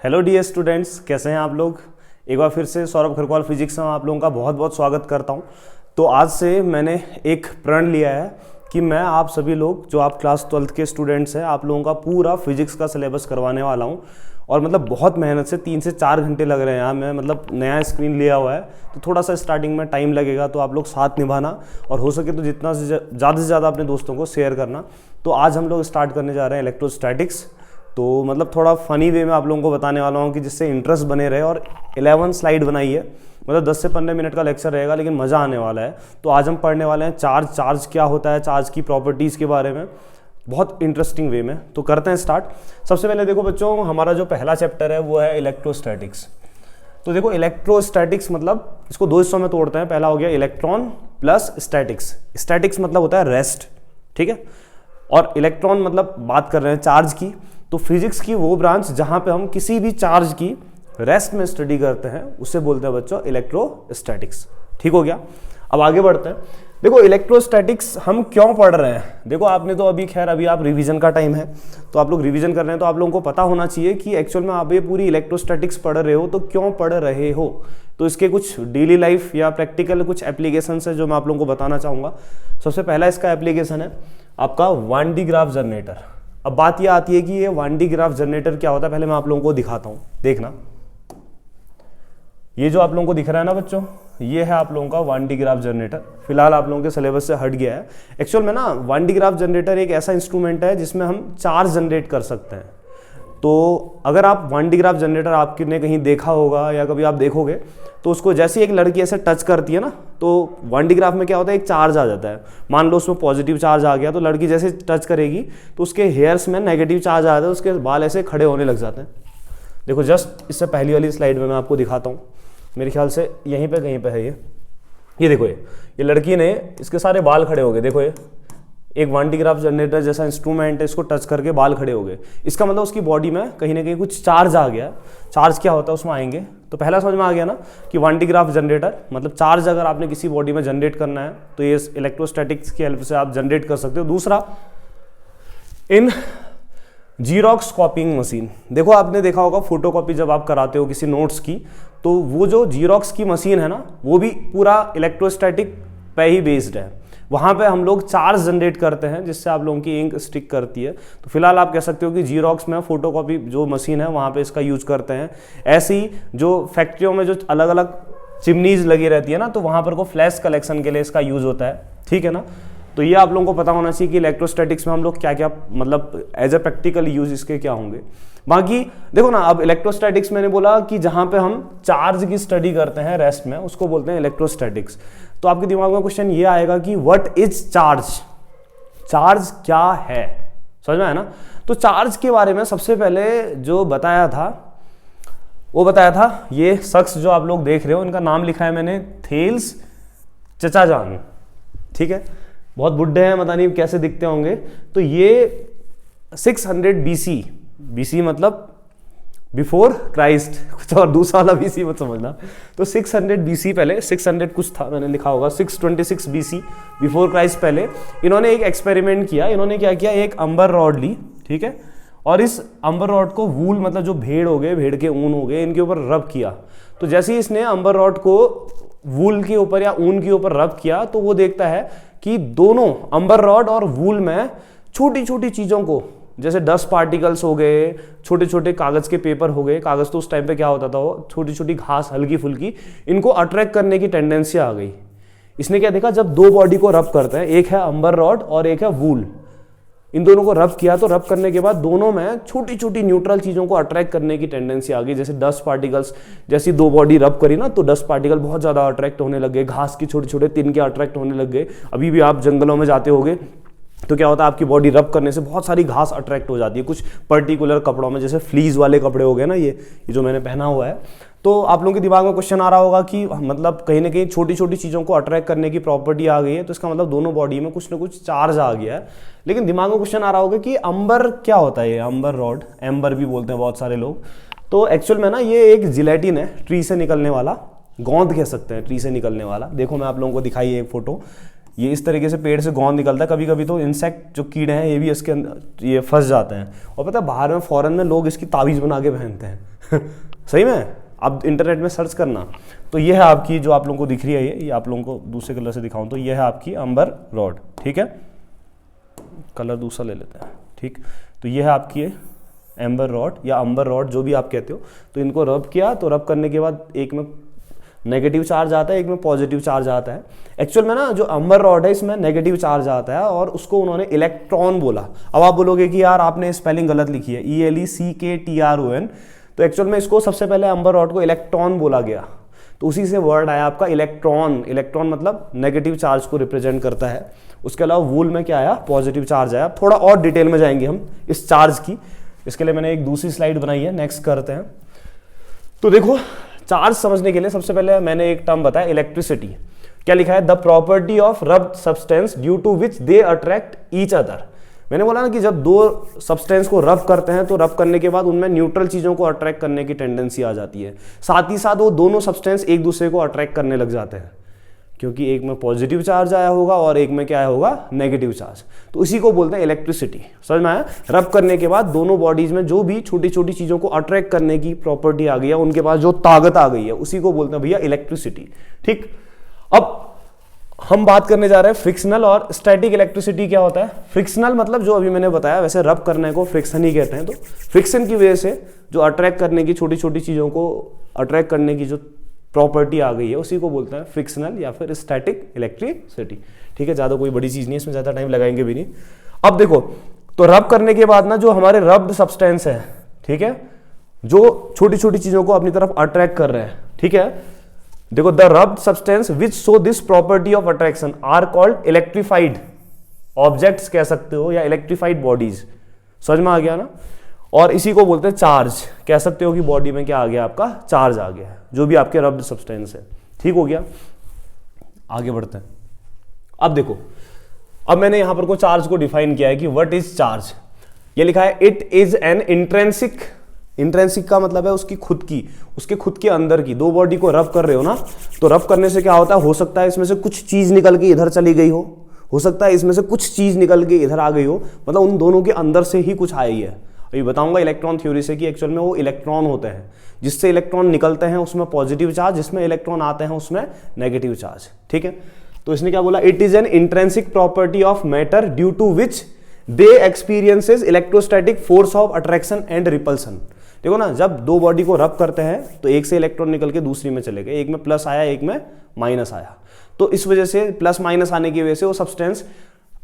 Hello dear students, कैसे हैं आप लोग। एक बार फिर से सौरभ खरकवाल फिजिक्स में आप लोगों का बहुत बहुत स्वागत करता हूं। तो आज से मैंने एक प्रण लिया है कि मैं आप सभी लोग जो आप क्लास 12th के स्टूडेंट्स हैं, आप लोगों का पूरा फिजिक्स का सिलेबस करवाने वाला हूं। और मतलब बहुत मेहनत से 3 से 4 घंटे लग रहे हैं यहाँ। मैं मतलब नया स्क्रीन लिया हुआ है तो थोड़ा सा स्टार्टिंग में टाइम लगेगा, तो आप लोग साथ निभाना और हो सके तो जितना ज़्यादा से ज़्यादा अपने दोस्तों को शेयर करना। तो आज हम लोग स्टार्ट करने जा रहे हैं इलेक्ट्रोस्टैटिक्स। तो मतलब थोड़ा फनी वे में आप लोगों को बताने वाला हूँ कि जिससे इंटरेस्ट बने रहे। और 11 स्लाइड बनाई है, मतलब 10 से 15 मिनट का लेक्चर रहेगा, लेकिन मज़ा आने वाला है। तो आज हम पढ़ने वाले हैं चार्ज क्या होता है, चार्ज की प्रॉपर्टीज़ के बारे में बहुत इंटरेस्टिंग वे में। तो करते हैं स्टार्ट। सबसे पहले देखो बच्चों, हमारा जो पहला चैप्टर है वो है इलेक्ट्रोस्टैटिक्स। तो देखो इलेक्ट्रोस्टैटिक्स मतलब इसको 2 हिस्सों में तोड़ते हैं। पहला हो गया इलेक्ट्रॉन प्लस स्टैटिक्स। स्टैटिक्स मतलब होता है रेस्ट, ठीक है। और इलेक्ट्रॉन मतलब बात कर रहे हैं चार्ज की। तो फिजिक्स की वो ब्रांच जहां पे हम किसी भी चार्ज की रेस्ट में स्टडी करते हैं उसे बोलते हैं बच्चों इलेक्ट्रोस्टैटिक्स। ठीक हो गया। अब आगे बढ़ते हैं। देखो इलेक्ट्रोस्टैटिक्स हम क्यों पढ़ रहे हैं। देखो आपने तो अभी आप रिवीजन का टाइम है तो आप लोग रिवीजन कर रहे हैं, तो आप लोगों को पता होना चाहिए कि एक्चुअल में आप ये पूरी इलेक्ट्रोस्टैटिक्स पढ़ रहे हो तो क्यों पढ़ रहे हो। तो इसके कुछ डेली लाइफ या प्रैक्टिकल कुछ एप्लीकेशन है जो मैं आप लोगों को बताना चाहूँगा। सबसे पहला इसका एप्लीकेशन है आपका 1D ग्राफ जनरेटर। अब बात यह आती है कि ये 1D ग्राफ जनरेटर क्या होता है। पहले मैं आप लोगों को दिखाता हूँ, देखना। ये जो आप लोगों को दिख रहा है ना बच्चों, ये है आप लोगों का 1D ग्राफ जनरेटर। फिलहाल आप लोगों के सिलेबस से हट गया है। एक्चुअल में ना 1D ग्राफ जनरेटर एक ऐसा इंस्ट्रूमेंट है जिसमें हम चार्ज जनरेट कर सकते हैं। तो अगर आप 1D ग्राफ जनरेटर आपने कहीं देखा होगा या कभी आप देखोगे तो उसको जैसे एक लड़की ऐसे टच करती है ना, तो 1D ग्राफ में क्या होता है, एक चार्ज आ जाता है। मान लो उसमें पॉजिटिव चार्ज आ गया तो लड़की जैसे टच करेगी तो उसके हेयर्स में नेगेटिव चार्ज आ जाता है, उसके बाल ऐसे खड़े होने लग जाते हैं। देखो जस्ट इससे पहली वाली स्लाइड में मैं आपको दिखाता हूँ। मेरे ख्याल से यहीं पे कहीं पे है ये देखो ये लड़की ने इसके सारे बाल खड़े हो गए। देखो ये एक 1D ग्राफ जनरेटर जैसा इंस्ट्रूमेंट है, इसको टच करके बाल खड़े हो गए। इसका मतलब उसकी बॉडी में कहीं ना कहीं कुछ चार्ज आ गया। चार्ज क्या होता है उसमें आएंगे। तो पहला समझ में आ गया ना कि 1D ग्राफ जनरेटर मतलब चार्ज अगर आपने किसी बॉडी में जनरेट करना है तो ये इलेक्ट्रोस्टैटिक्स की हेल्प से आप जनरेट कर सकते हो। दूसरा, इन जीरोक्स कॉपिंग मशीन। देखो आपने देखा होगा फोटोकॉपी जब आप कराते हो किसी नोट्स की, तो वो जो जीरोक्स की मशीन है ना, वो भी पूरा इलेक्ट्रोस्टैटिक पे ही बेस्ड है। वहाँ पे हम लोग चार्ज जनरेट करते हैं जिससे आप लोगों की इंक स्टिक करती है। तो फिलहाल आप कह सकते हो कि जीरोक्स में फोटोकॉपी जो मशीन है वहाँ पे इसका यूज करते हैं। ऐसे ही जो फैक्ट्रियों में जो अलग अलग चिमनीज लगी रहती है ना, तो वहाँ पर को फ्लैश कलेक्शन के लिए इसका यूज होता है। ठीक है ना। तो ये आप लोगों को पता होना चाहिए कि इलेक्ट्रोस्टैटिक्स में हम लोग क्या क्या मतलब एज ए प्रैक्टिकल यूज इसके क्या होंगे। बाकी देखो ना, अब इलेक्ट्रोस्टैटिक्स मैंने बोला कि जहां पे हम चार्ज की स्टडी करते हैं रेस्ट में, उसको बोलते हैं इलेक्ट्रोस्टैटिक्स। तो आपके दिमाग में क्वेश्चन ये आएगा कि व्हाट इज चार्ज। चार्ज क्या है, समझ में आया ना। तो चार्ज के बारे में सबसे पहले जो बताया था वो बताया था ये शख्स जो आप लोग देख रहे हो, इनका नाम लिखा है मैंने थेल्स चचाजान। ठीक है, बहुत बुड्ढे हैं, पता नहीं कैसे दिखते होंगे। तो ये 600 BC मतलब बिफोर क्राइस्ट, कुछ और दूसरा वाला BC मत समझना। तो 600 BC पहले, 600 कुछ था, मैंने लिखा होगा 626 BC बिफोर क्राइस्ट पहले इन्होंने एक एक्सपेरिमेंट किया। इन्होंने क्या किया, एक अंबर रॉड ली, ठीक है, और इस अंबर रॉड को वूल मतलब जो भेड़ हो गए, भेड़ के ऊन हो गए, इनके ऊपर रब किया। तो जैसे ही इसने अंबर रॉड को वूल के ऊपर या ऊन के ऊपर रब किया तो वो देखता है कि दोनों अंबर रॉड और वूल में छोटी छोटी चीज़ों को, जैसे डस्ट पार्टिकल्स हो गए, छोटे छोटे कागज़ के पेपर हो गए, कागज़ तो उस टाइम पे क्या होता था, वो छोटी छोटी घास हल्की फुल्की, इनको अट्रैक्ट करने की टेंडेंसी आ गई। इसने क्या देखा, जब दो बॉडी को रब करते हैं, एक है अंबर रॉड और एक है वूल, इन दोनों को रब किया तो रब करने के बाद दोनों में छोटी छोटी न्यूट्रल चीज़ों को अट्रैक्ट करने की टेंडेंसी आ गई। जैसे डस्ट पार्टिकल्स, जैसी दो बॉडी रब करी ना तो डस्ट पार्टिकल बहुत ज़्यादा अट्रैक्ट होने लग गए, घास की छोटे छोटे तिनके अट्रैक्ट होने लग गए। अभी भी आप जंगलों में जाते होगे तो क्या होता है, आपकी बॉडी रब करने से बहुत सारी घास अट्रैक्ट हो जाती है कुछ पर्टिकुलर कपड़ों में, जैसे फ्लीज वाले कपड़े हो गए ना, ये जो मैंने पहना हुआ है। तो आप लोगों के दिमाग में क्वेश्चन आ रहा होगा कि मतलब कहीं ना कहीं छोटी छोटी चीज़ों को अट्रैक्ट करने की प्रॉपर्टी आ गई है, तो इसका मतलब दोनों बॉडी में कुछ ना कुछ चार्ज आ गया है। लेकिन दिमाग में क्वेश्चन आ रहा होगा कि अंबर क्या होता है, ये अंबर रॉड, एम्बर भी बोलते हैं बहुत सारे लोग। तो एक्चुअल में ना ये एक जिलेटिन है, ट्री से निकलने वाला, गोंद कह सकते हैं, ट्री से निकलने वाला। देखो मैं आप लोगों को दिखाई एक फोटो, ये इस तरीके से पेड़ से गोंद निकलता है, कभी कभी तो इंसेक्ट जो कीड़े हैं ये भी इसके अंदर ये फंस जाते हैं। और पता है बाहर में फॉरेन में लोग इसकी ताबीज़ बना के पहनते हैं सही में, आप इंटरनेट में सर्च करना। तो ये है आपकी जो आप लोगों को दिख रही है, ये आप लोगों को दूसरे कलर से दिखाऊं तो ये है आपकी अंबर रॉड, ठीक है, कलर दूसरा ले लेते हैं, ठीक। तो ये है आपकी एम्बर रॉड या अंबर रॉड जो भी आप कहते हो। तो इनको रब किया, तो रब करने के बाद एक में नेगेटिव चार्ज आता है, एक में पॉजिटिव चार्ज आता है। एक्चुअल में ना जो अंबर रॉड है इसमें नेगेटिव चार्ज आता है और उसको उन्होंने इलेक्ट्रॉन बोला। अब आप बोलोगे कि यार आपने स्पेलिंग गलत लिखी है, ELECKTRON। तो एक्चुअल में इसको सबसे पहले अंबर रॉड को इलेक्ट्रॉन बोला गया, तो उसी से वर्ड आया आपका इलेक्ट्रॉन। इलेक्ट्रॉन मतलब नेगेटिव चार्ज को रिप्रेजेंट करता है। उसके अलावा वूल में क्या आया, पॉजिटिव चार्ज आया। थोड़ा और डिटेल में जाएंगे हम इस चार्ज की, इसके लिए मैंने एक दूसरी स्लाइड बनाई है, नेक्स्ट करते हैं। तो देखो चार्ज समझने के लिए सबसे पहले मैंने एक टर्म बताया इलेक्ट्रिसिटी। क्या लिखा है, the property of rubbed substance due to which they attract each other. मैंने बोला ना कि जब दो सब्सटेंस को रब करते हैं तो रब करने के बाद उनमें न्यूट्रल चीजों को अट्रैक्ट करने की टेंडेंसी आ जाती है। साथ ही साथ वो दोनों सब्सटेंस एक दूसरे को अट्रैक्ट करने लग जाते हैं, क्योंकि एक में पॉजिटिव चार्ज आया होगा और एक में क्या आया होगा, नेगेटिव चार्ज। तो इसी को बोलते हैं इलेक्ट्रिसिटी। समझ में आया, रब करने के बाद दोनों बॉडीज में जो भी छोटी छोटी चीजों को अट्रैक्ट करने की प्रॉपर्टी आ गई है, उनके पास जो ताकत आ गई है, उसी को बोलते हैं भैया इलेक्ट्रिसिटी, ठीक। अब हम बात करने जा रहे हैं फ्रिक्शनल और स्टैटिक इलेक्ट्रिसिटी। क्या होता है फ्रिक्शनल, मतलब जो अभी मैंने बताया, वैसे रब करने को फ्रिक्शन ही कहते हैं। तो फ्रिक्शन की वजह से जो अट्रैक्ट करने की, छोटी छोटी चीजों को अट्रैक्ट करने की जो प्रॉपर्टी आ गई है, उसी को बोलते हैं फ्रिक्शनल या फिर स्टैटिक इलेक्ट्रिसिटी, ठीक है। ज्यादा कोई बड़ी चीज नहीं है, इसमें ज्यादा टाइम लगाएंगे भी नहीं। अब देखो, तो रब करने के बाद ना जो हमारे रब्ड सब्सटेंस है, ठीक है, जो छोटी छोटी चीजों को अपनी तरफ अट्रैक्ट कर रहे हैं, ठीक है। देखो, the rubbed substance which show this property of attraction are called electrified objects कह सकते हो, या इलेक्ट्रिफाइड बॉडीज। समझ में आ गया ना। और इसी को बोलते हैं चार्ज। कह सकते हो कि बॉडी में क्या आ गया, आपका चार्ज आ गया है, जो भी आपके रब्ड सब्सटेंस है, ठीक हो गया। आगे बढ़ते हैं। अब देखो, अब मैंने यहां पर को चार्ज को डिफाइन किया है कि व्हाट इज चार्ज। ये लिखा है it is an intrinsic. Intrinsic का मतलब है उसकी खुद की, उसके खुद के अंदर की। दो बॉडी को रब कर रहे हो ना, तो रब करने से क्या होता है, हो सकता है इसमें से कुछ चीज निकल के इधर चली गई हो सकता है इसमें से कुछ चीज निकल के इधर आ गई हो, मतलब उन दोनों के अंदर से ही कुछ आई है। अभी बताऊंगा इलेक्ट्रॉन थ्योरी से कि एक्चुअल में वो इलेक्ट्रॉन होते हैं, जिससे इलेक्ट्रॉन निकलते हैं उसमें पॉजिटिव चार्ज, जिसमें इलेक्ट्रॉन आते हैं उसमें नेगेटिव चार्ज, ठीक है। तो इसने क्या बोला, it is an intrinsic property of matter due to which they experiences electrostatic force of attraction and repulsion. देखो ना, जब दो बॉडी को रब करते हैं तो एक से इलेक्ट्रॉन निकल के दूसरी में चले गए, एक में प्लस आया एक में माइनस आया, तो इस वजह से प्लस माइनस आने की वजह से वो सब्सटेंस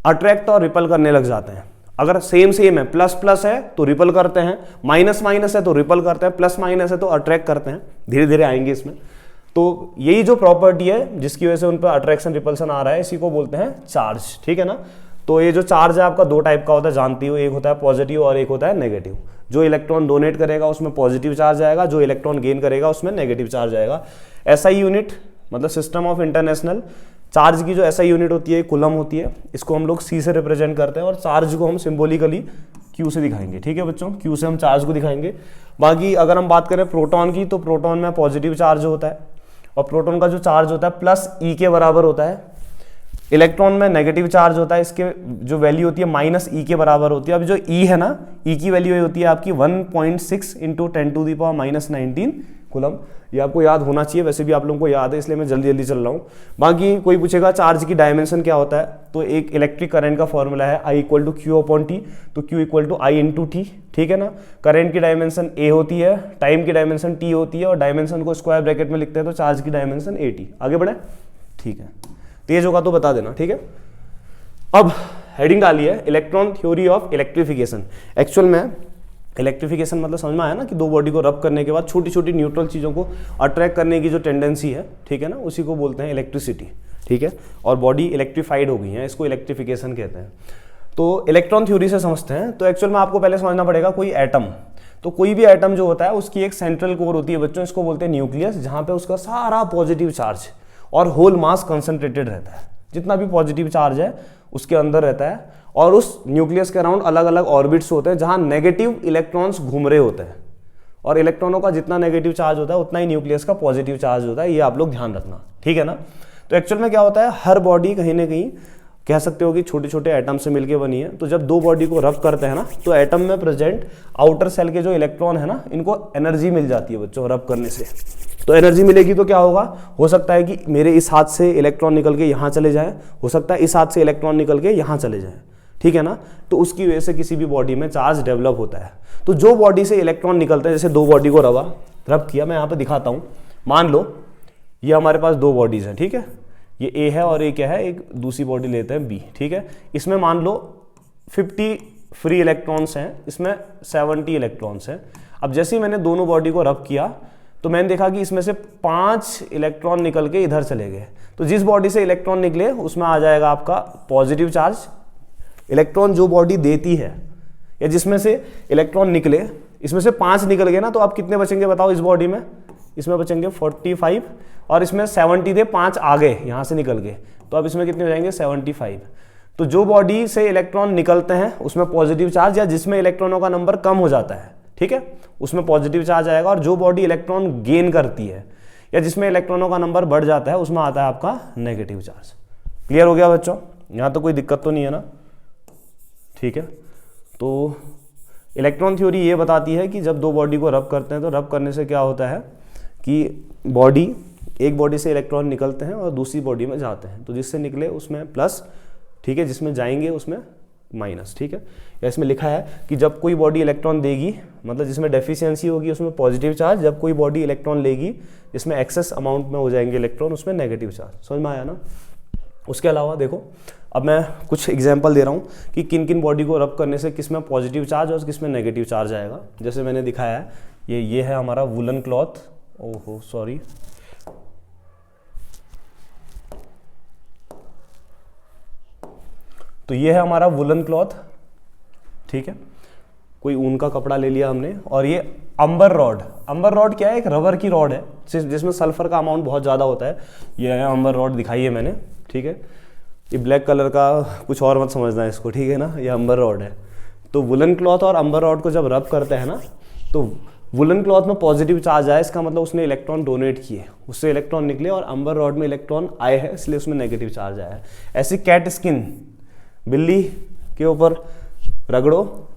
अट्रैक्ट और रिपल करने लग जाते हैं। अगर सेम है, प्लस प्लस है तो रिपल करते हैं, माइनस माइनस है तो रिपल करते हैं, प्लस माइनस है तो अट्रैक्ट करते हैं। धीरे धीरे आएंगे इसमें। तो यही जो प्रॉपर्टी है जिसकी वजह से उन पर अट्रैक्शन रिपल्सन आ रहा है, इसी को बोलते हैं चार्ज, ठीक है ना। तो ये जो चार्ज है आपका दो टाइप का होता है, जानती हो, एक होता है पॉजिटिव और एक होता है नेगेटिव। जो इलेक्ट्रॉन डोनेट करेगा उसमें पॉजिटिव चार्ज आएगा, जो इलेक्ट्रॉन गेन करेगा उसमें नेगेटिव चार्ज आएगा। एसआई यूनिट मतलब सिस्टम ऑफ इंटरनेशनल चार्ज की जो एसआई यूनिट होती है कूलम होती है, इसको हम लोग सी से रिप्रेजेंट करते हैं और चार्ज को हम सिंबॉलिकली क्यू से दिखाएंगे, ठीक है बच्चों। क्यू से हम चार्ज को दिखाएंगे। बाकी अगर हम बात करें प्रोटॉन की, तो प्रोटॉन में पॉजिटिव चार्ज होता है और प्रोटॉन का जो चार्ज होता है प्लस ई के बराबर होता है। इलेक्ट्रॉन में नेगेटिव चार्ज होता है, इसके जो वैल्यू होती है माइनस ई के बराबर होती है। अब जो ई है ना, ई की वैल्यू होती है आपकी 1.6 इंटू 10⁻⁻19 कूलम। ये आपको याद होना चाहिए, वैसे भी आप लोगों को याद है, इसलिए मैं जल्दी जल्दी चल रहा हूँ। बाकी कोई पूछेगा चार्ज की डायमेंशन क्या होता है, तो एक इलेक्ट्रिक करंट का फॉर्मूला है I = Q/T, तो Q = I × T, ठीक है ना। करंट की डायमेंशन A होती है, टाइम की डायमेंशन T होती है, और डायमेंशन को स्क्वायर ब्रैकेट में लिखते हैं तो चार्ज की डायमेंशन AT। आगे बढ़े, ठीक है। तेज होगा तो बता देना, ठीक है। अब हेडिंग डाली है electron theory of electrification. Actual में इलेक्ट्रिफिकेशन मतलब समझ में आया ना कि दो बॉडी को रब करने के बाद छोटी छोटी न्यूट्रल चीज़ों को अट्रैक्ट करने की जो टेंडेंसी है, ठीक है ना, उसी को बोलते हैं इलेक्ट्रिसिटी, ठीक है। और बॉडी इलेक्ट्रीफाइड हो गई है, इसको इलेक्ट्रिफिकेशन कहते हैं। तो इलेक्ट्रॉन थ्योरी से समझते हैं। तो एक्चुअल में आपको पहले समझना पड़ेगा कोई एटम, तो कोई भी एटम जो होता है उसकी एक सेंट्रल कोर होती है बच्चों, इसको बोलते हैं न्यूक्लियस, जहाँ पे उसका सारा पॉजिटिव चार्ज और होल मास कंसंट्रेटेड रहता है। जितना भी पॉजिटिव चार्ज है उसके अंदर रहता है, और उस न्यूक्लियस के अराउंड अलग अलग ऑर्बिट्स होते हैं जहां नेगेटिव इलेक्ट्रॉन्स घूम रहे होते हैं। और इलेक्ट्रॉनों का जितना नेगेटिव चार्ज होता है उतना ही न्यूक्लियस का पॉजिटिव चार्ज होता है, ये आप लोग ध्यान रखना, ठीक है ना। तो एक्चुअल में क्या होता है, हर बॉडी कहीं ना कहीं कह सकते हो कि छोटे छोटे एटम से मिलके बनी है। तो जब दो बॉडी को रब करते हैं ना, तो एटम में प्रेजेंट आउटर सेल के जो इलेक्ट्रॉन है ना, इनको एनर्जी मिल जाती है बच्चों रब करने से। तो एनर्जी मिलेगी तो क्या होगा, हो सकता है कि मेरे इस हाथ से इलेक्ट्रॉन निकल के यहाँ चले जाए, हो सकता है इस हाथ से इलेक्ट्रॉन निकल के यहाँ चले जाए, ठीक है ना। तो उसकी वजह से किसी भी बॉडी में चार्ज डेवलप होता है। तो जो बॉडी से इलेक्ट्रॉन निकलते हैं, जैसे दो बॉडी को रब किया, मैं यहाँ पे दिखाता हूँ। मान लो ये हमारे पास दो बॉडीज हैं, ठीक है, ये ए है और ए क्या है, एक दूसरी बॉडी लेते हैं बी, ठीक है। इसमें मान लो 50 फ्री इलेक्ट्रॉन्स हैं, इसमें 70 इलेक्ट्रॉन्स हैं। अब जैसे ही मैंने दोनों बॉडी को रब किया तो मैंने देखा कि इसमें से 5 इलेक्ट्रॉन निकल के इधर चले गए। तो जिस बॉडी से इलेक्ट्रॉन निकले उसमें आ जाएगा आपका पॉजिटिव चार्ज। इलेक्ट्रॉन जो बॉडी देती है या जिसमें से इलेक्ट्रॉन निकले, इसमें से 5 निकल गए ना, तो आप कितने बचेंगे बताओ इस बॉडी में, इसमें बचेंगे 45 और इसमें 70 थे, 5 आ गए यहाँ से निकल गए, तो अब इसमें कितने हो जाएंगे 75। तो जो बॉडी से इलेक्ट्रॉन निकलते हैं उसमें पॉजिटिव चार्ज या जिसमें इलेक्ट्रॉनों का नंबर कम हो जाता है, ठीक है, उसमें पॉजिटिव चार्ज आएगा। और जो बॉडी इलेक्ट्रॉन गेन करती है या जिसमें इलेक्ट्रॉनों का नंबर बढ़ जाता है उसमें आता है आपका नेगेटिव चार्ज। क्लियर हो गया बच्चों, यहाँ तो कोई दिक्कत तो नहीं है ना, ठीक है। तो इलेक्ट्रॉन थ्योरी ये बताती है कि जब दो बॉडी को रब करते हैं तो रब करने से क्या होता है कि एक बॉडी से इलेक्ट्रॉन निकलते हैं और दूसरी बॉडी में जाते हैं, तो जिससे निकले उसमें प्लस, ठीक है, जिसमें जाएंगे उसमें माइनस, ठीक है। या इसमें लिखा है कि जब कोई बॉडी इलेक्ट्रॉन देगी, मतलब जिसमें डेफिशिएंसी होगी उसमें पॉजिटिव चार्ज, जब कोई बॉडी इलेक्ट्रॉन लेगी जिसमें एक्सेस अमाउंट में हो जाएंगे इलेक्ट्रॉन उसमें नेगेटिव चार्ज। समझ में आया ना। उसके अलावा देखो, अब मैं कुछ एग्जांपल दे रहा हूँ कि किन किन बॉडी को रब करने से किस में पॉजिटिव चार्ज और किस में नेगेटिव चार्ज आएगा। जैसे मैंने दिखाया है, ये है हमारा वुलन क्लॉथ, ओहो सॉरी, तो ये है हमारा वुलन क्लॉथ, ठीक है, कोई ऊन का कपड़ा ले लिया हमने। और ये अंबर रॉड क्या है, एक रबर की रॉड है जिसमें सल्फर का अमाउंट बहुत ज़्यादा होता है। ये है अंबर रॉड, दिखाई है मैंने, ठीक है। ये ब्लैक कलर का, कुछ और मत समझना है इसको, ठीक है ना, ये अंबर रॉड है। तो वुलन क्लॉथ और अंबर रॉड को जब रब करते हैं ना, तो वुलन क्लॉथ में पॉजिटिव चार्ज आया, इसका मतलब उसने इलेक्ट्रॉन डोनेट किए, उससे इलेक्ट्रॉन निकले, और अंबर रॉड में इलेक्ट्रॉन आए हैं इसलिए उसमें नेगेटिव चार्ज आया है। ऐसी कैट स्किन, बिल्ली के ऊपर रगड़ो,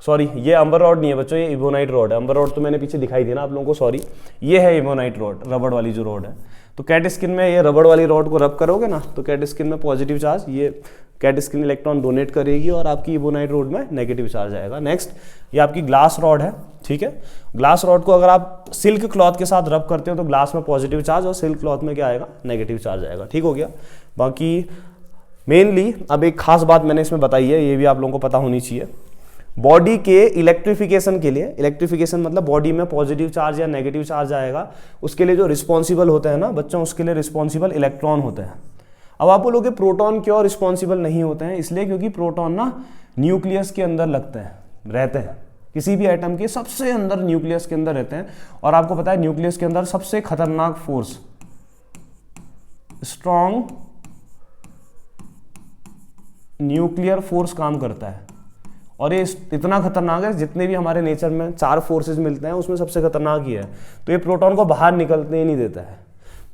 सॉरी ये अंबर रॉड नहीं है बच्चों, ये इबोनाइट रॉड है। अंबर रॉड तो मैंने पीछे दिखाई दी ना आप लोगों को, सॉरी, ये है इबोनाइट रॉड, रबड़ वाली जो रॉड है। तो कैट स्किन में ये रबड़ वाली रॉड को रब करोगे ना, तो कैट स्किन में पॉजिटिव चार्ज, ये कैट स्किन इलेक्ट्रॉन डोनेट करेगी और आपकी इबोनाइट रॉड में नेगेटिव चार्ज आएगा। नेक्स्ट, ये आपकी ग्लास रॉड है, ठीक है। ग्लास रॉड को अगर आप सिल्क क्लॉथ के साथ रब करते हो तो ग्लास में पॉजिटिव चार्ज और सिल्क क्लॉथ में क्या आएगा, नेगेटिव चार्ज आएगा, ठीक हो गया। बाकी मेनली अब एक खास बात मैंने इसमें बताई है, ये भी आप लोगों को पता होनी चाहिए। बॉडी के इलेक्ट्रिफिकेशन के लिए, इलेक्ट्रिफिकेशन मतलब बॉडी में पॉजिटिव चार्ज या नेगेटिव चार्ज आएगा, उसके लिए जो रिस्पॉन्सिबल होते हैं ना बच्चों, उसके लिए रिस्पॉन्सिबल इलेक्ट्रॉन होते हैं। अब आप बोलोगे प्रोटॉन क्यों रिस्पॉन्सिबल नहीं होते हैं? इसलिए क्योंकि प्रोटॉन ना न्यूक्लियस के अंदर रहते हैं, किसी भी एटम के सबसे अंदर न्यूक्लियस के अंदर रहते हैं। और आपको पता है न्यूक्लियस के अंदर सबसे खतरनाक फोर्स स्ट्रॉन्ग न्यूक्लियर फोर्स काम करता है। और ये इतना खतरनाक है, जितने भी हमारे नेचर में 4 फोर्सेस मिलते हैं उसमें सबसे खतरनाक ही है। तो ये प्रोटॉन को बाहर निकलने ही नहीं देता है,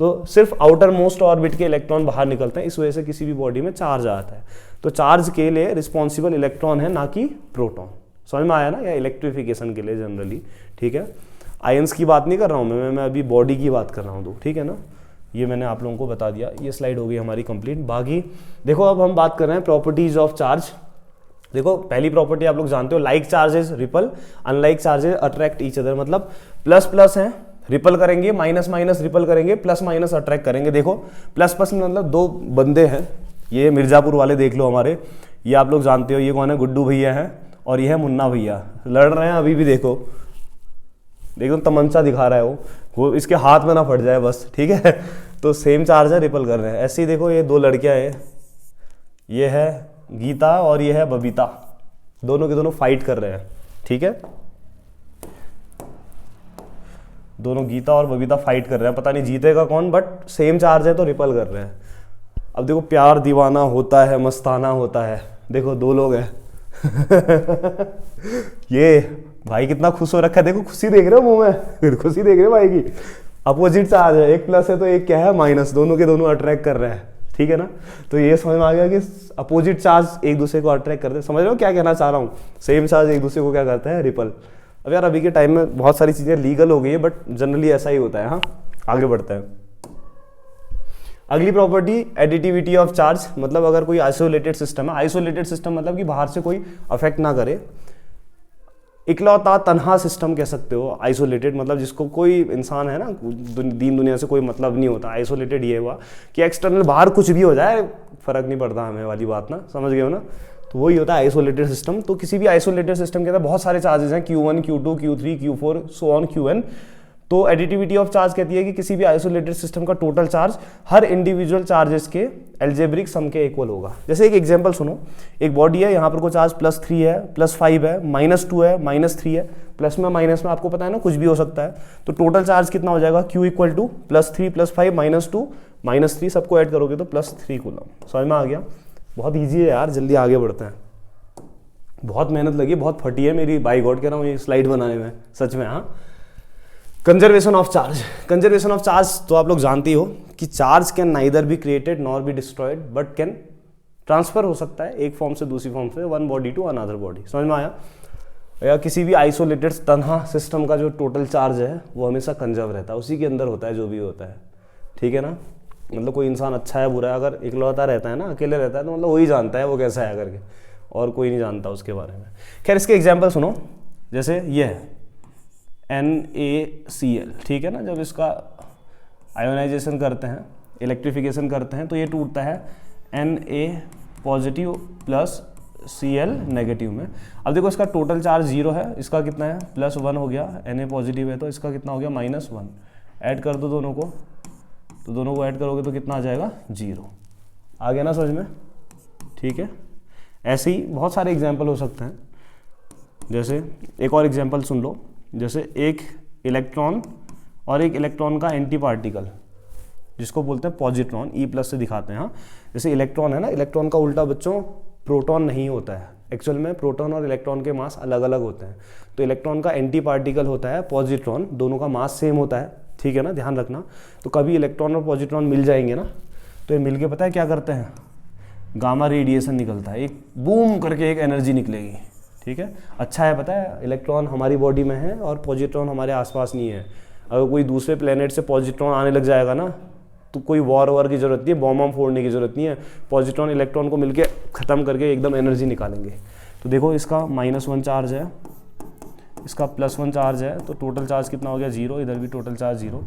तो सिर्फ आउटर मोस्ट ऑर्बिट के इलेक्ट्रॉन बाहर निकलते हैं, इस वजह से किसी भी बॉडी में चार्ज आता है। तो चार्ज के लिए रिस्पॉन्सिबल इलेक्ट्रॉन है, ना कि प्रोटॉन। समझ में आया ना, या इलेक्ट्रिफिकेशन के लिए जनरली, ठीक है। आयंस की बात नहीं कर रहा हूँ मैं अभी बॉडी की बात कर रहा हूँ, ठीक है ना। ये मैंने आप लोगों को बता दिया, ये स्लाइड हो गई हमारी कंप्लीट। बाकी देखो अब हम बात कर रहे हैं प्रॉपर्टीज ऑफ चार्ज। देखो पहली प्रॉपर्टी आप लोग जानते हो, like charges ripple, unlike charges attract each other. मतलब प्लस प्लस है रिपल करेंगे, माइनस माइनस रिपल करेंगे, प्लस माइनस अट्रैक्ट करेंगे। देखो प्लस प्लस मतलब 2 बंदे हैं, ये मिर्जापुर वाले देख लो हमारे, ये आप लोग जानते हो, ये कौन है, गुड्डू भैया हैं और ये है मुन्ना भैया, लड़ रहे हैं अभी भी। देखो तमंचा दिखा रहा है वो इसके हाथ में ना फट जाए बस, ठीक है। तो सेम चार्ज है, रिपल कर रहे हैं। ऐसे ही देखो ये 2 लड़कियां हैं, ये है गीता और ये है बबीता, दोनों के दोनों फाइट कर रहे हैं, ठीक है। दोनों गीता और बबीता फाइट कर रहे हैं, पता नहीं जीतेगा कौन, बट सेम चार्ज है तो रिपल कर रहे हैं। अब देखो प्यार दीवाना होता है, मस्ताना होता है, देखो 2 लोग हैं ये भाई कितना खुश हो रखा है, देखो खुशी देख रहे हो मुंह में, खुशी देख रहे हो भाई की। अपोजिट चार्ज है, एक प्लस है तो एक क्या है माइनस, दोनों के दोनों अट्रैक्ट कर रहे हैं, ठीक है ना। तो ये समझ में आ गया कि अपोजिट चार्ज एक दूसरे को अट्रैक्ट करते हैं। समझ रहे हो क्या कहना चाह रहा हूँ, सेम चार्ज एक दूसरे को क्या करता है, रिपल। अब यार अभी के टाइम में बहुत सारी चीज़ें लीगल हो गई है, बट जनरली ऐसा ही होता है। हाँ, आगे बढ़ते हैं। अगली प्रॉपर्टी एडिटिविटी ऑफ चार्ज, मतलब अगर कोई आइसोलेटेड सिस्टम है, आइसोलेटेड सिस्टम मतलब कि बाहर से कोई अफेक्ट ना करे, इकलौता तन्हा सिस्टम कह सकते हो। आइसोलेटेड मतलब जिसको कोई इंसान है ना, दीन दुनिया से कोई मतलब नहीं होता। आइसोलेटेड ये हुआ कि एक्सटर्नल बाहर कुछ भी हो जाए फर्क नहीं पड़ता हमें वाली बात ना, समझ गए हो ना। तो वही होता है आइसोलेटेड सिस्टम। तो किसी भी आइसोलेटेड सिस्टम के अंदर बहुत सारे चार्जेस हैं, Q1, Q2, Q3, Q4 so on Qn। तो एडिटिविटी ऑफ चार्ज कहती है कि किसी भी आइसोलेटेड सिस्टम का टोटल चार्ज हर इंडिविजुअल चार्जेस के एल्जेब्रिक सम के इक्वल होगा। जैसे एक एग्जांपल सुनो, एक बॉडी है, यहाँ पर कोई चार्ज +3 है, +5 है, -2 है, -3 है, प्लस में माइनस में आपको पता है ना कुछ भी हो सकता है। तो टोटल चार्ज कितना हो जाएगा, Q = +3 +5 -2 -3, सबको ऐड करोगे तो +3 कूलम। समझ में आ गया, बहुत ईजी है यार, जल्दी आगे बढ़ते हैं। बहुत मेहनत लगी, बहुत फटी है मेरी, बाई गॉड कह रहा हूँ ये स्लाइड बनाने में, सच में। हाँ, conservation of charge. Conservation of charge तो आप लोग जानती हो कि charge can neither be created nor be destroyed but can transfer हो सकता है एक फॉर्म से दूसरी फॉर्म से, one body to another body. समझ में आया। या किसी भी आइसोलेटेड तन्हा सिस्टम का जो टोटल चार्ज है वो हमेशा कंजर्व रहता है, उसी के अंदर होता है जो भी होता है, ठीक है ना। मतलब कोई इंसान अच्छा है बुरा है, अगर इकलौता रहता है ना, अकेले रहता है, तो मतलब वही जानता है वो कैसा है करके, और कोई नहीं जानता उसके बारे में। खैर इसके एग्जाम्पल सुनो, जैसे ये है NaCl, ठीक है ना। जब इसका आयोनाइजेशन करते हैं, इलेक्ट्रिफिकेशन करते हैं, तो ये टूटता है Na+ + Cl नेगेटिव में। अब देखो इसका टोटल चार्ज 0 है, इसका कितना है +1 हो गया, Na पॉजिटिव है तो इसका कितना हो गया -1। ऐड कर दो दोनों को, तो दोनों को ऐड करोगे तो कितना आ जाएगा 0। आ गया ना समझ में, ठीक है। ऐसे ही बहुत सारे एग्जाम्पल हो सकते हैं। जैसे एक और एग्जाम्पल सुन लो, जैसे एक इलेक्ट्रॉन और एक इलेक्ट्रॉन का एंटी पार्टिकल, जिसको बोलते हैं पॉजिट्रॉन, E+ से दिखाते हैं। हाँ, जैसे इलेक्ट्रॉन है ना, इलेक्ट्रॉन का उल्टा बच्चों प्रोटॉन नहीं होता है। एक्चुअल में प्रोटॉन और इलेक्ट्रॉन के मास अलग अलग होते हैं। तो इलेक्ट्रॉन का एंटी पार्टिकल होता है पॉजिट्रॉन, दोनों का मास सेम होता है, ठीक है ना, ध्यान रखना। तो कभी इलेक्ट्रॉन और पॉजिट्रॉन मिल जाएंगे ना, तो ये मिल के पता है क्या करते हैं, गामा रेडिएशन निकलता है, एक बूम करके एक एनर्जी निकलेगी, ठीक है। अच्छा है, पता है इलेक्ट्रॉन हमारी बॉडी में है और पॉजिट्रॉन हमारे आसपास नहीं है। अगर कोई दूसरे प्लेनेट से पॉजिट्रॉन आने लग जाएगा ना, तो कोई वॉर की जरूरत नहीं है, बॉम्ब फोड़ने की जरूरत नहीं है, पॉजिट्रॉन इलेक्ट्रॉन को मिलके ख़त्म करके एकदम एनर्जी निकालेंगे। तो देखो इसका -1 चार्ज है, इसका +1 चार्ज है, तो टोटल चार्ज कितना हो गया 0, इधर भी टोटल चार्ज 0।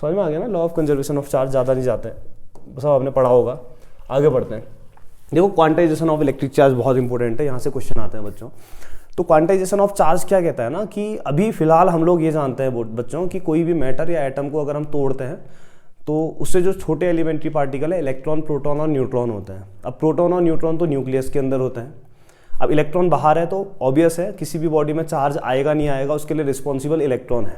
समझ में आ गया ना, law of conservation of charge, ज़्यादा नहीं जाते हैं, सब आपने पढ़ा होगा। आगे बढ़ते हैं। देखो क्वांटाइजेशन ऑफ इलेक्ट्रिक चार्ज बहुत इंपॉर्टेंट है, यहाँ से क्वेश्चन आते हैं बच्चों। तो क्वांटाइजेशन ऑफ चार्ज क्या कहता है ना, कि अभी फिलहाल हम लोग ये जानते हैं बच्चों कि कोई भी मैटर या एटम को अगर हम तोड़ते हैं तो उससे जो छोटे एलिमेंट्री पार्टिकल है, इलेक्ट्रॉन, प्रोटॉन और न्यूट्रॉन होते हैं। अब प्रोटॉन और न्यूट्रॉन तो न्यूक्लियस के अंदर होते हैं। अब इलेक्ट्रॉन बाहर है तो ऑब्वियस है किसी भी बॉडी में चार्ज आएगा नहीं आएगा उसके लिए रिस्पॉन्सिबल इलेक्ट्रॉन है।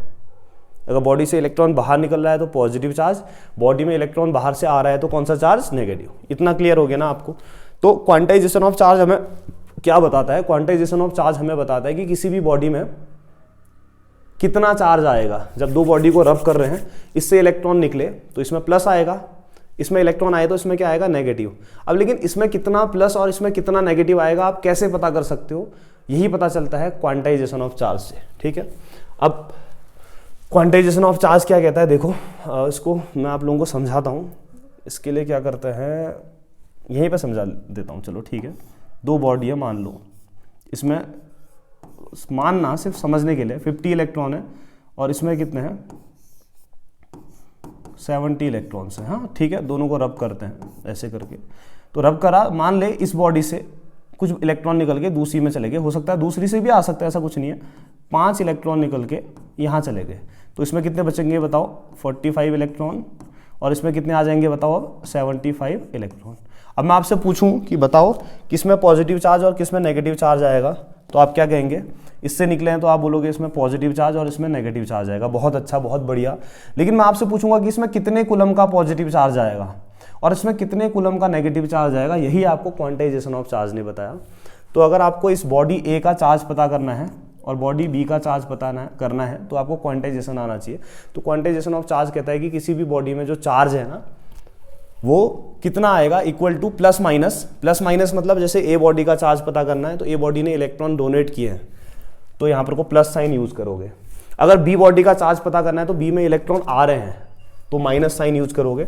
अगर बॉडी से इलेक्ट्रॉन बाहर निकल रहा है तो पॉजिटिव चार्ज, बॉडी में इलेक्ट्रॉन बाहर से आ रहा है तो कौन सा चार्ज, नेगेटिव। इतना क्लियर हो गया ना आपको। तो क्वांटाइजेशन ऑफ चार्ज हमें क्या बताता है, क्वांटाइजेशन ऑफ चार्ज हमें बताता है कि किसी भी बॉडी में कितना चार्ज आएगा। जब दो बॉडी को रब कर रहे हैं, इससे इलेक्ट्रॉन निकले तो इसमें प्लस आएगा, इसमें इलेक्ट्रॉन आए तो इसमें क्या आएगा, नेगेटिव। अब लेकिन इसमें कितना प्लस और इसमें कितना नेगेटिव आएगा आप कैसे पता कर सकते हो, यही पता चलता है क्वांटाइजेशन ऑफ चार्ज से, ठीक है। अब क्वांटाइजेशन ऑफ चार्ज क्या कहता है, देखो इसको मैं आप लोगों को समझाता हूँ। इसके लिए क्या करते हैं, यहीं पे समझा देता हूँ, चलो ठीक है। दो बॉडी है मान लो, इसमें मानना सिर्फ समझने के लिए 50 इलेक्ट्रॉन है और इसमें कितने हैं 70 इलेक्ट्रॉन्स हैं। हाँ ठीक है, दोनों को रब करते हैं ऐसे करके। तो रब करा, मान ले इस बॉडी से कुछ इलेक्ट्रॉन निकल के दूसरी में चले गए, हो सकता है दूसरी से भी आ सकता है, ऐसा कुछ नहीं है। 5 इलेक्ट्रॉन निकल के यहाँ चले गए तो इसमें कितने बचेंगे बताओ, 45 इलेक्ट्रॉन। और इसमें कितने आ जाएंगे बताओ अब, 75 इलेक्ट्रॉन। अब मैं आपसे पूछूं कि बताओ किसमें पॉजिटिव चार्ज और किसमें नेगेटिव चार्ज आएगा, तो आप क्या कहेंगे, इससे निकले हैं तो आप बोलोगे इसमें पॉजिटिव चार्ज और इसमें नेगेटिव चार्ज आएगा। बहुत अच्छा, बहुत बढ़िया। लेकिन मैं आपसे पूछूंगा कि इसमें कितने कूलम का पॉजिटिव चार्ज आएगा और इसमें कितने कूलम का नेगेटिव चार्ज आएगा, यही आपको क्वांटाइजेशन ऑफ चार्ज ने बताया। तो अगर आपको इस बॉडी ए का चार्ज पता करना है और बॉडी बी का चार्ज करना है तो आपको क्वांटाइजेशन आना चाहिए। तो क्वांटाइजेशन ऑफ चार्ज कहता है कि किसी भी बॉडी में जो चार्ज है ना वो कितना आएगा, इक्वल टू प्लस माइनस मतलब जैसे ए बॉडी का चार्ज पता करना है तो ए बॉडी ने इलेक्ट्रॉन डोनेट किए हैं तो यहाँ पर को प्लस साइन यूज करोगे। अगर बी बॉडी का चार्ज पता करना है तो बी में इलेक्ट्रॉन आ रहे हैं तो माइनस साइन यूज करोगे।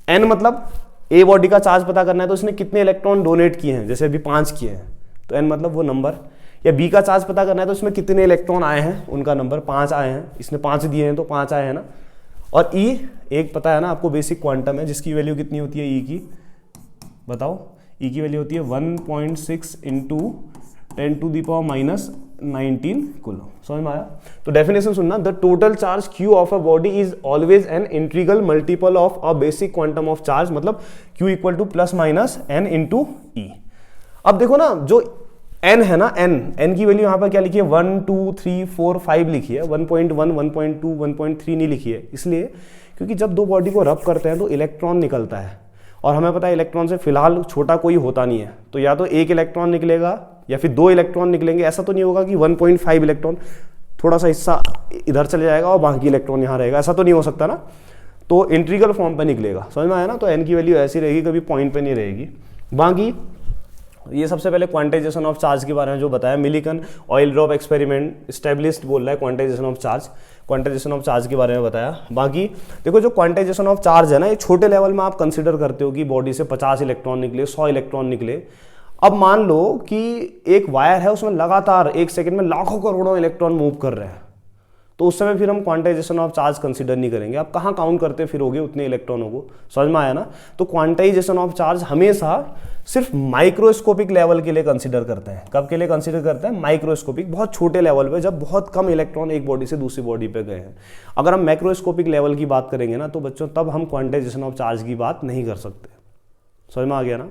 एन मतलब ए बॉडी का चार्ज पता करना है तो इसने कितने इलेक्ट्रॉन डोनेट किए हैं, जैसे अभी 5 किए हैं तो एन मतलब वो नंबर। या बी का चार्ज पता करना है तो इसमें कितने इलेक्ट्रॉन आए हैं, उनका नंबर 5 आए हैं, इसने 5 दिए हैं तो 5 आए हैं ना। और ई एक पता है ना आपको, बेसिक क्वांटम है जिसकी वैल्यू कितनी होती है ई की, बताओ। ई की वैल्यू होती है 1.6 इंटू 10⁻⁻19 कूलम। समझ में आया? तो डेफिनेशन सुनना, the total charge Q of a body is always an integral multiple of a basic quantum of charge, मतलब Q equal to plus minus n into e. अब देखो ना जो n है ना, n की वैल्यू यहाँ पर क्या लिखी है 1 2 3 4 5 लिखी है, 1.1 1.2 1.3 नहीं लिखी है। इसलिए क्योंकि जब दो बॉडी को रब करते हैं तो इलेक्ट्रॉन निकलता है और हमें पता है इलेक्ट्रॉन से फिलहाल छोटा कोई होता नहीं है, तो या तो एक इलेक्ट्रॉन निकलेगा या फिर 2 इलेक्ट्रॉन निकलेंगे। ऐसा तो नहीं होगा कि 1.5 इलेक्ट्रॉन थोड़ा सा हिस्सा इधर चले जाएगा और बाकी इलेक्ट्रॉन यहाँ रहेगा, ऐसा तो नहीं हो सकता ना। तो इंटीग्रल फॉर्म पे निकलेगा, समझ में आया ना। तो n की वैल्यू ऐसी रहेगी, कभी पॉइंट पे नहीं रहेगी। बाकी ये सबसे पहले क्वांटाइजेशन ऑफ चार्ज के बारे में जो बताया, Millikan oil drop experiment established बोल रहा है quantization of charge, quantization of charge के बारे में बताया। बाकी देखो जो क्वांटाइजेशन ऑफ चार्ज है ना, ये छोटे लेवल में आप कंसिडर करते हो कि बॉडी से 50 इलेक्ट्रॉन निकले, 100 इलेक्ट्रॉन निकले। अब मान लो कि एक वायर है उसमें लगातार 1 सेकंड में लाखों करोड़ों इलेक्ट्रॉन मूव कर रहे हैं, तो उस समय फिर हम क्वांटाइजेशन ऑफ चार्ज कंसीडर नहीं करेंगे। आप कहाँ काउंट करते फिरोगे उतने इलेक्ट्रॉनों को, समझ में आया ना। तो क्वांटाइजेशन ऑफ चार्ज हमेशा सिर्फ माइक्रोस्कोपिक लेवल के लिए कंसीडर करते हैं। कब के लिए कंसीडर करते हैं? माइक्रोस्कोपिक, बहुत छोटे लेवल पे, जब बहुत कम इलेक्ट्रॉन एक बॉडी से दूसरी बॉडी पे गए हैं। अगर हम मैक्रोस्कोपिक लेवल की बात करेंगे ना तो बच्चों तब हम क्वांटाइजेशन ऑफ चार्ज की बात नहीं कर सकते। समझ में आ गया ना।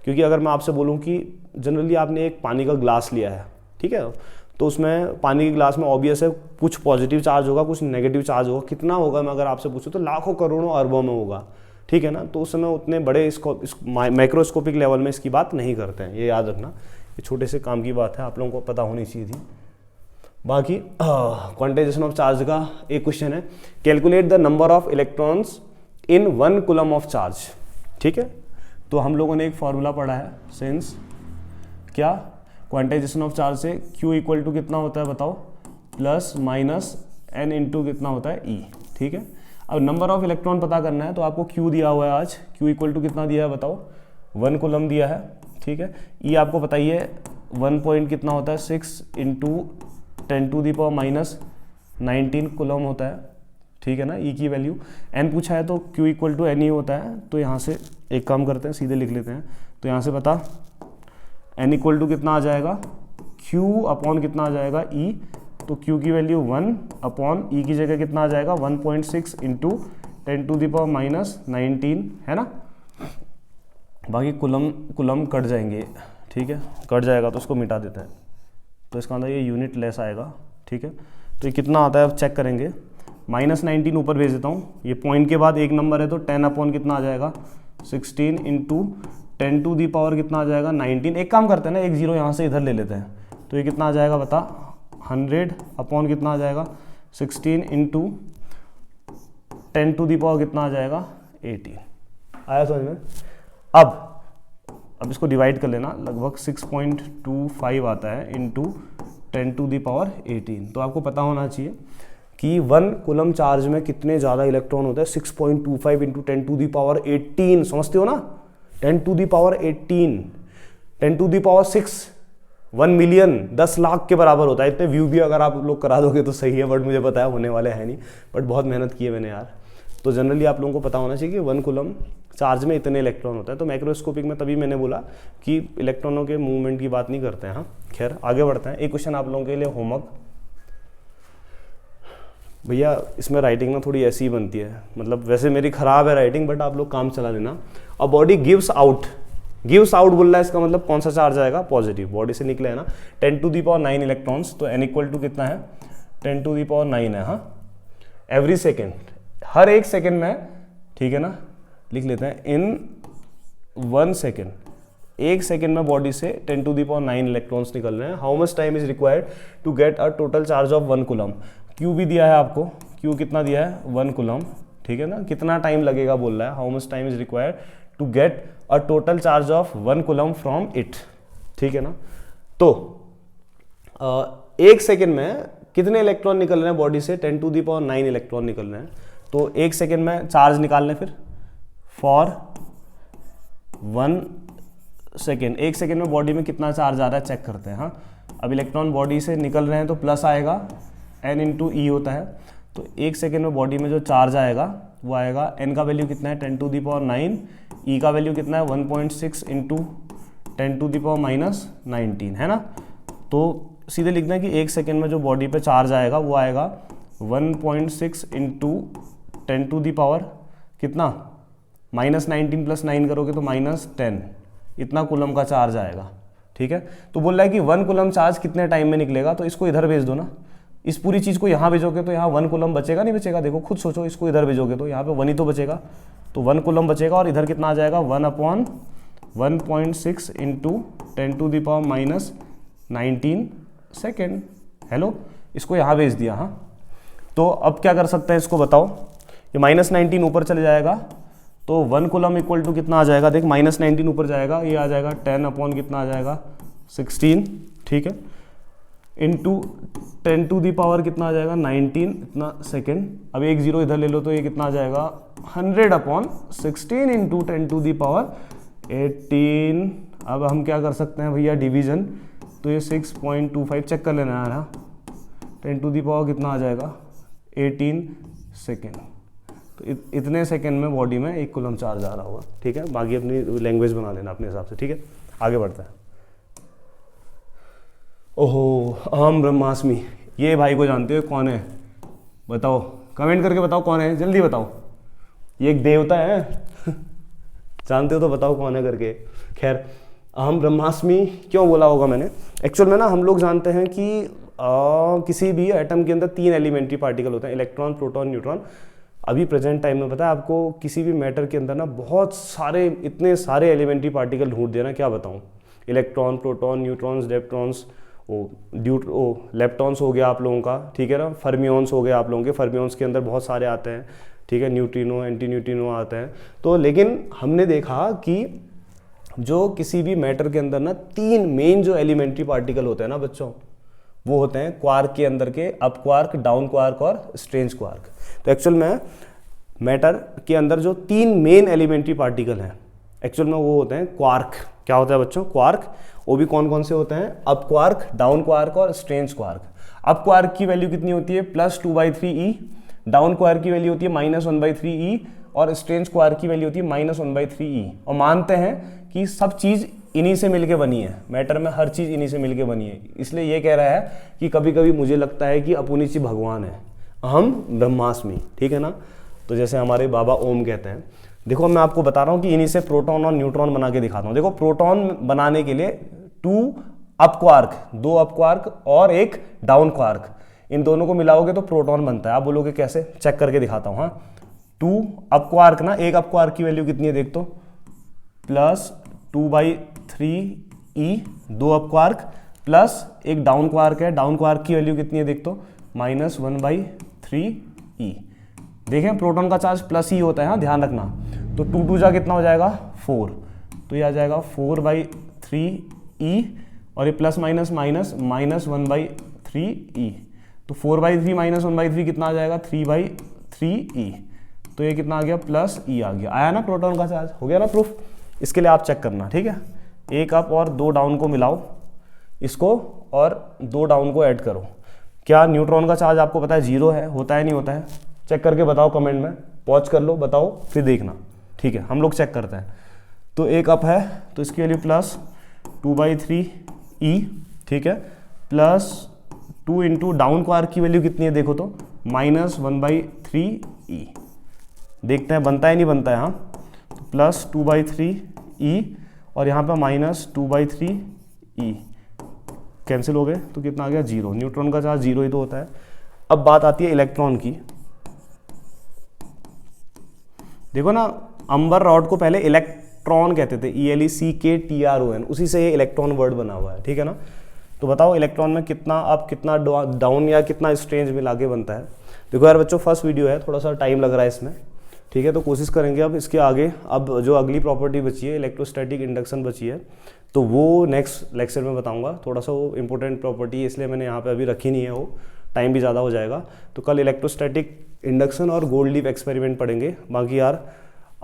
क्योंकि अगर मैं आपसे बोलूँ कि जनरली आपने एक पानी का ग्लास लिया है, ठीक है, तो उसमें पानी के ग्लास में ऑब्वियस है कुछ पॉजिटिव चार्ज होगा, कुछ नेगेटिव चार्ज होगा। कितना होगा मैं अगर आपसे पूछूं तो लाखों करोड़ों अरबों में होगा, ठीक है ना। तो उस समय उतने बड़े माइक्रोस्कोपिक लेवल में इसकी बात नहीं करते हैं, ये याद रखना। ये छोटे से काम की बात है, आप लोगों को पता होनी चाहिए थी। बाकी क्वांटाइजेशन ऑफ चार्ज का एक क्वेश्चन है, calculate the number of electrons in 1 coulomb of charge, ठीक है। तो हम लोगों ने एक फॉर्मूला पढ़ा है सिंस क्या, क्वांटाइजेशन ऑफ चार्ज से Q इक्वल टू कितना होता है बताओ, प्लस माइनस n इंटू कितना होता है E, ठीक है। अब नंबर ऑफ इलेक्ट्रॉन पता करना है तो आपको Q दिया हुआ है आज, Q इक्वल टू कितना दिया है बताओ, 1 कूलम दिया है, ठीक है। E आपको बताइए 1 पॉइंट कितना होता है 6 इंटू 10⁻⁻19 कूलम होता है, ठीक है ना। E की वैल्यू n पूछा है तो Q इक्वल टू n ही होता है। तो यहाँ से एक काम करते हैं, सीधे लिख लेते हैं। तो यहाँ से बता n इक्वल टू कितना आ जाएगा, Q अपॉन कितना आ जाएगा E, तो Q की वैल्यू 1 अपॉन E की जगह कितना आ जाएगा 1.6 इंटू 10⁻⁻19 है ना। बाकी कुलम कट जाएंगे, ठीक है, कट जाएगा तो उसको मिटा देते हैं। तो इसका अंदर ये यूनिट लेस आएगा, ठीक है। तो ये कितना आता है अब चेक करेंगे, -19 ऊपर भेज देता हूँ। ये पॉइंट के बाद एक नंबर है तो 10 अपॉन कितना आ जाएगा 16 इंटू 10 टू दी पावर कितना आ जाएगा 19। एक काम करते हैं ना, एक जीरो यहाँ से इधर ले लेते हैं, तो ये कितना आ जाएगा बता, 100 अपॉन कितना आ जाएगा 16 इंटू 10 टू दी पावर कितना आ जाएगा 18। आया समझ में। अब इसको डिवाइड कर लेना, लगभग 6.25 आता है इंटू 10 टू दी पावर 18। तो आपको पता होना चाहिए कि 1 कूलम चार्ज में कितने ज़्यादा इलेक्ट्रॉन होते हैं, 6.25 इंटू 10 टू दी पावर 18, समझते हो ना। 10 to the power 18, 10 to the power 6, 1 million 10 lakh के बराबर होता है। इतने व्यू भी अगर आप लोग करा दोगे तो सही है, बट मुझे पता है होने वाले हैं नहीं, बट बहुत मेहनत की है मैंने यार। तो जनरली आप लोगों को पता होना चाहिए कि 1 कूलम चार्ज में इतने इलेक्ट्रॉन होता है। तो माइक्रोस्कोपिक में तभी मैंने बोला कि इलेक्ट्रॉनों के मूवमेंट की बात नहीं करते हैं। हाँ खैर आगे बढ़ते हैं। एक क्वेश्चन आप लोगों के लिए होमवर्क, भैया इसमें राइटिंग ना थोड़ी ऐसी ही बनती है, मतलब वैसे मेरी खराब है राइटिंग, बट आप लोग काम चला लेना। अ बॉडी गिव्स आउट बोल रहा है, इसका मतलब कौन सा चार्ज आएगा, पॉजिटिव। बॉडी से निकले है ना 10 टू दी पावर 9 इलेक्ट्रॉन्स, तो n इक्वल टू कितना है 10 टू दी पावर 9 है। हाँ एवरी सेकेंड, हर एक सेकेंड में, ठीक है ना, लिख लेते हैं इन 1 सेकेंड 1 सेकेंड में बॉडी से 10⁹ इलेक्ट्रॉन्स निकल रहे हैं। How much time is required to get a total charge of 1 coulomb. Q भी दिया है आपको, क्यू कितना दिया है 1 कूलम, ठीक है ना, कितना टाइम लगेगा बोल रहा है, how much time is required to get a total charge of 1 coulomb from it, ठीक है ना। तो 1 सेकेंड में कितने इलेक्ट्रॉन निकल रहे हैं बॉडी से, 10⁹ इलेक्ट्रॉन निकल रहे हैं। तो 1 सेकेंड में चार्ज निकाल लें फिर, फॉर 1 सेकेंड, 1 सेकेंड में बॉडी में कितना चार्ज आ रहा है चेक करते हैं। हाँ, अब इलेक्ट्रॉन बॉडी से निकल रहे हैं तो प्लस आएगा, n × e होता है। तो 1 सेकेंड में बॉडी में जो चार्ज आएगा वो आएगा, n का वैल्यू कितना है 10⁹, e का वैल्यू कितना है 1.6 × 10⁻⁻19 है ना। तो सीधे लिखना है कि 1 सेकेंड में जो बॉडी पे चार्ज आएगा वो आएगा 1.6 × 10⁻, कितना, -19 + 9 करोगे तो -10, इतना कूलम का चार्ज आएगा, ठीक है। तो बोल रहा है कि 1 कूलम चार्ज कितने टाइम में निकलेगा, तो इसको इधर भेज दो ना, इस पूरी चीज़ को यहाँ भेजोगे तो यहाँ 1 कूलम बचेगा नहीं बचेगा, देखो खुद सोचो, इसको इधर भेजोगे तो यहाँ पे 1 ही तो बचेगा, तो 1 कूलम बचेगा और इधर कितना आ जाएगा 1/1.6 × 10⁻⁻19 सेकेंड। हेलो, इसको यहाँ भेज दिया। हाँ, तो अब क्या कर सकते हैं इसको बताओ, ये -19 ऊपर चले जाएगा तो 1 कूलम इक्वल टू कितना आ जाएगा, देख -19 ऊपर जाएगा, ये आ जाएगा 10 कितना आ जाएगा 16, ठीक है, इंटू 10⁻, कितना आ जाएगा 19 इतना सेकेंड। अब 1 0 इधर ले लो तो ये कितना आ जाएगा 100/16 × 10⁻18। अब हम क्या कर सकते हैं भैया, डिवीजन, तो ये 6.25 चेक कर लेना है ना, 10⁻, कितना आ जाएगा 18 सेकेंड। तो इतने सेकेंड में बॉडी में 1 कूलम चार्ज आ रहा होगा, ठीक है। बाकी अपनी लैंग्वेज बना लेना अपने हिसाब से, ठीक है। आगे बढ़ता है। ओहो, अहम ब्रह्मास्मि, ये भाई को जानते हो कौन है, बताओ, कमेंट करके बताओ कौन है, जल्दी बताओ। ये एक देवता है जानते हो तो बताओ कौन है करके। खैर, अहम ब्रह्मास्मि क्यों बोला होगा मैंने, एक्चुअल में ना हम लोग जानते हैं कि किसी भी एटम के अंदर 3 एलिमेंट्री पार्टिकल होते हैं, इलेक्ट्रॉन, प्रोटॉन, न्यूट्रॉन। अभी प्रेजेंट टाइम में पता है आपको, किसी भी मैटर के अंदर ना बहुत सारे, इतने सारे एलिमेंट्री पार्टिकल ढूंढ देना, क्या बताऊं, इलेक्ट्रॉन, प्रोटॉन, न्यूट्रॉन्स, लेप्ट्रॉन्स, लेप्टॉन्स हो गया आप लोगों का, ठीक है ना, फर्मियॉन्स हो गया आप लोगों के, फर्मियॉन्स के अंदर बहुत सारे आते हैं, ठीक है, न्यूट्रिनो, एंटी न्यूट्रिनो आते हैं। तो लेकिन हमने देखा कि जो किसी भी मैटर के अंदर ना 3 मेन जो एलिमेंट्री पार्टिकल होते हैं ना बच्चों, वो होते हैं क्वार्क के अंदर के, अप क्वार्क, डाउन क्वार्क और स्ट्रेंज क्वार्क। तो एक्चुअल में मैटर के अंदर जो 3 मेन एलिमेंट्री पार्टिकल हैं एक्चुअल में वो होते हैं क्वार्क। क्या होता है बच्चों, क्वार्क। वो भी कौन कौन से होते हैं, अप क्वार्क, डाउन क्वार्क और स्ट्रेंज क्वार्क। अप क्वार्क की वैल्यू कितनी होती है +2/3e, डाउन क्वार्क की वैल्यू होती है -1/3e और स्ट्रेंज क्वार्क की वैल्यू होती है -1/3e। और मानते हैं कि सब चीज़ इन्हीं से मिलके बनी है, मैटर में हर चीज़ इन्हीं से मिलके बनी है। इसलिए ये कह रहा है कि कभी कभी मुझे लगता है कि अपुनिची भगवान है, अहम ब्रह्मास्मि, ठीक है ना। तो जैसे हमारे बाबा ओम कहते हैं, देखो मैं आपको बता रहा हूँ कि इन्हीं से प्रोटॉन और न्यूट्रॉन बना के दिखाता हूँ। देखो प्रोटॉन बनाने के लिए 2 अप क्वार्क, 2 अप क्वार्क और 1 डाउन क्वार्क, इन दोनों को मिलाओगे तो प्रोटॉन बनता है। आप बोलोगे कैसे, चेक करके दिखाता हूँ। हाँ, 2 अप क्वार्क ना, 1 अप क्वार्क की वैल्यू कितनी है देख तो, +2/3e, 2 up quark plus 1 down quark है, डाउन क्वार्क की वैल्यू कितनी है देख तो, -1/3e। देखें प्रोटॉन का चार्ज प्लस ही होता है, हाँ ध्यान रखना। तो 2 2 जा कितना हो जाएगा 4, तो ये आ जाएगा 4/3e और ये प्लस माइनस माइनस -1/3e। तो 4/3 -1/3 कितना आ जाएगा 3/3e। तो ये कितना आ गया +e आ गया, आया ना प्रोटॉन का चार्ज, हो गया ना प्रूफ। इसके लिए आप चेक करना, ठीक है। 1 अप और 2 डाउन को मिलाओ इसको और 2 डाउन को ऐड करो। क्या न्यूट्रॉन का चार्ज आपको पता है 0 है, होता है नहीं होता है, चेक करके बताओ कमेंट में, पॉज कर लो बताओ फिर देखना, ठीक है। हम लोग चेक करते हैं। तो 1 अप है तो इसकी वैल्यू +2/3e, ठीक है, +2 इंटू डाउन क्वार्क की वैल्यू कितनी है देखो तो, -1/3e। देखते हैं बनता है नहीं बनता है। हाँ, तो +2/3e और यहाँ पे -2/3e कैंसिल हो गए तो कितना आ गया 0। न्यूट्रॉन का चार्ज 0 ही तो होता है। अब बात आती है इलेक्ट्रॉन की। देखो ना, अंबर रॉड को पहले इलेक्ट्रॉन कहते थे, ELECKTRON, उसी से ये इलेक्ट्रॉन वर्ड बना हुआ है, ठीक है ना। तो बताओ इलेक्ट्रॉन में कितना अब कितना डाउन या कितना स्ट्रेंज मिला के बनता है। देखो यार बच्चों, फर्स्ट वीडियो है, थोड़ा सा टाइम लग रहा है इसमें, ठीक है। तो कोशिश करेंगे अब इसके आगे, अब जो अगली प्रॉपर्टी बची है इलेक्ट्रोस्टैटिक इंडक्शन बची है, तो वो नेक्स्ट लेक्चर में बताऊंगा। थोड़ा सा वो इंपॉर्टेंट प्रॉपर्टी है, इसलिए मैंने यहाँ पे अभी रखी नहीं है, वो टाइम भी ज़्यादा हो जाएगा। तो कल इलेक्ट्रोस्टैटिक इंडक्शन और गोल्ड लीफ एक्सपेरिमेंट पढ़ेंगे। बाकी यार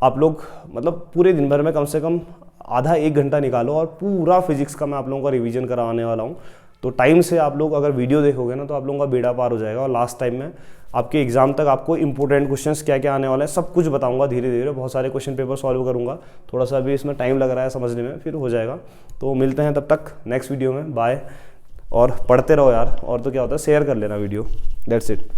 आप लोग मतलब पूरे दिन भर में कम से कम आधा 1 घंटा निकालो और पूरा फिजिक्स का मैं आप लोगों का रिवीजन करवाने वाला हूँ। तो टाइम से आप लोग अगर वीडियो देखोगे ना तो आप लोगों का बेड़ा पार हो जाएगा। और लास्ट टाइम में आपके एग्जाम तक आपको इंपॉर्टेंट क्वेश्चंस क्या क्या आने वाले हैं सब कुछ बताऊंगा धीरे धीरे। बहुत सारे क्वेश्चन पेपर सॉल्व करूंगा, थोड़ा सा अभी इसमें टाइम लग रहा है समझने में, फिर हो जाएगा। तो मिलते हैं तब तक नेक्स्ट वीडियो में, बाय। और पढ़ते रहो यार, और तो क्या होता है, शेयर कर लेना वीडियो, दैट्स इट।